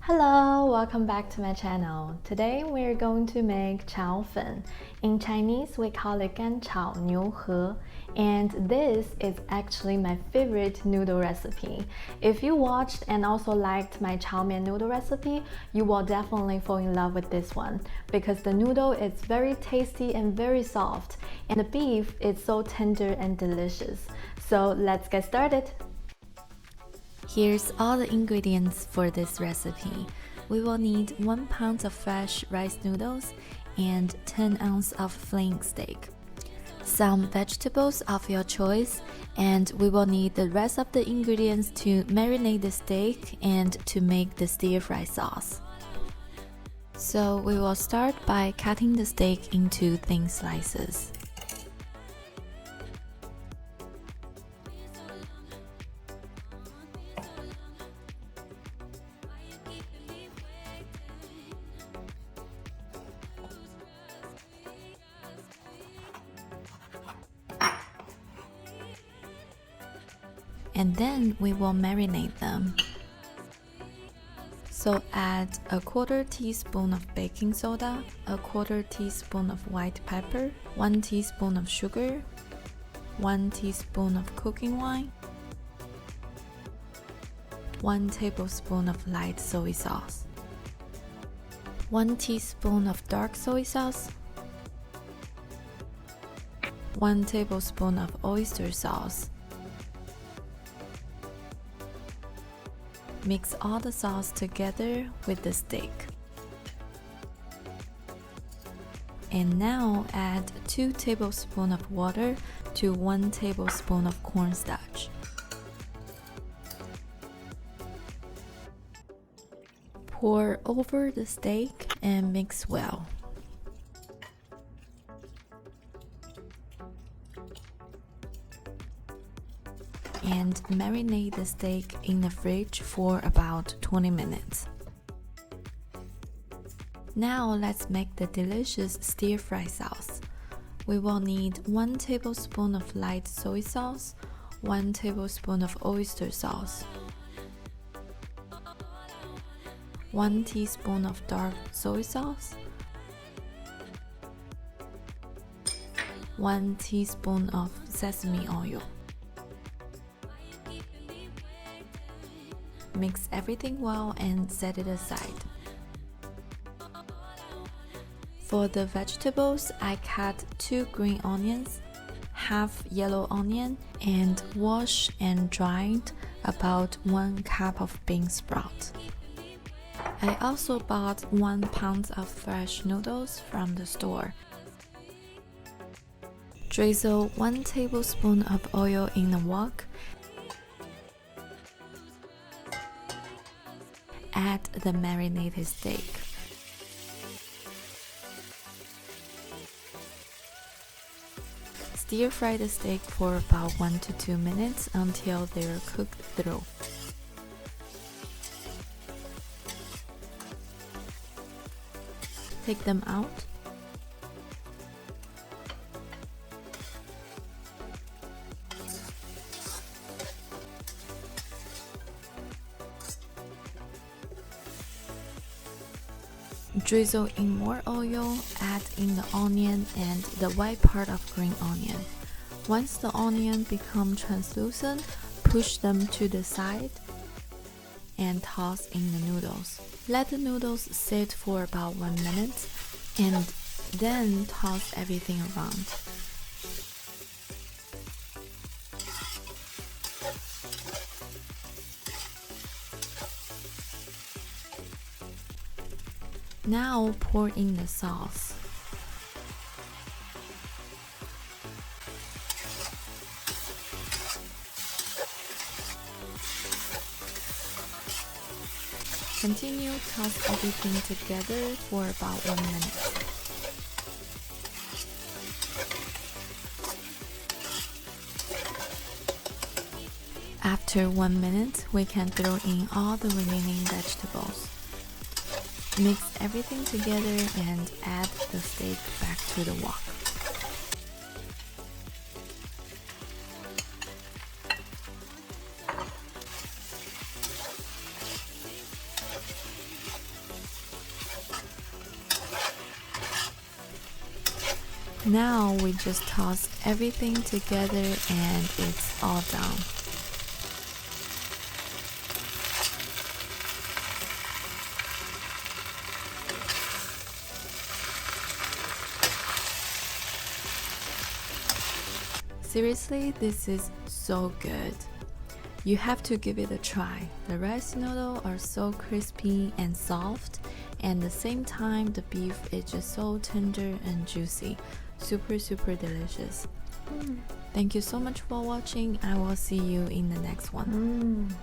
Hello, welcome back to my channel. Today we're going to make Chow Fun. In Chinese, we call it 干炒牛河, and this is actually my favorite noodle recipe. If you watched and also liked my chowmein noodle recipe, you will definitely fall in love with this one because the noodle is very tasty and very soft, and the beef is so tender and delicious. So let's get started. Here's all the ingredients for this recipe. We will need 1 pound of fresh rice noodles and 10 ounces of flank steak, some vegetables of your choice, and we will need the rest of the ingredients to marinate the steak and to make the stir-fry sauce. So we will start by cutting the steak into thin slices. And then we will marinate them. So add a 1/4 teaspoon of baking soda, a 1/4 teaspoon of white pepper, 1 teaspoon of sugar, 1 teaspoon of cooking wine, 1 tablespoon of light soy sauce, 1 teaspoon of dark soy sauce, 1 tablespoon of oyster sauce. Mix all the sauce together with the steak. And now add 2 tablespoons of water to 1 tablespoon of cornstarch. Pour over the steak and mix well. And marinate the steak in the fridge for about 20 minutes. Now let's make the delicious stir-fry sauce. We will need 1 tablespoon of light soy sauce, 1 tablespoon of oyster sauce, 1 teaspoon of dark soy sauce, 1 teaspoon of sesame oil. Mix everything well and set it aside. For the vegetables, I cut 2 green onions, half yellow onion, and washed and dried about 1 cup of bean sprout. I also bought 1 pound of fresh noodles from the store. Drizzle 1 tablespoon of oil in a wok. Add the marinated steak. Stir fry the steak for about 1 to 2 minutes until they are cooked through. Take them out. Drizzle in more oil, add in the onion and the white part of green onion. Once the onion become translucent, push them to the side and toss in the noodles. Let the noodles sit for about 1 minute and then toss everything around. Now pour in the sauce. Continue toss everything together for about 1 minute. After 1 minute, we can throw in all the remaining vegetables. Mix everything together and add the steak back to the wok. Now we just toss everything together and it's all done. Seriously, this is so good. You have to give it a try. The rice noodles are so crispy and soft, and at the same time the beef is just so tender and juicy. Super delicious. Thank you so much for watching. I will see you in the next one.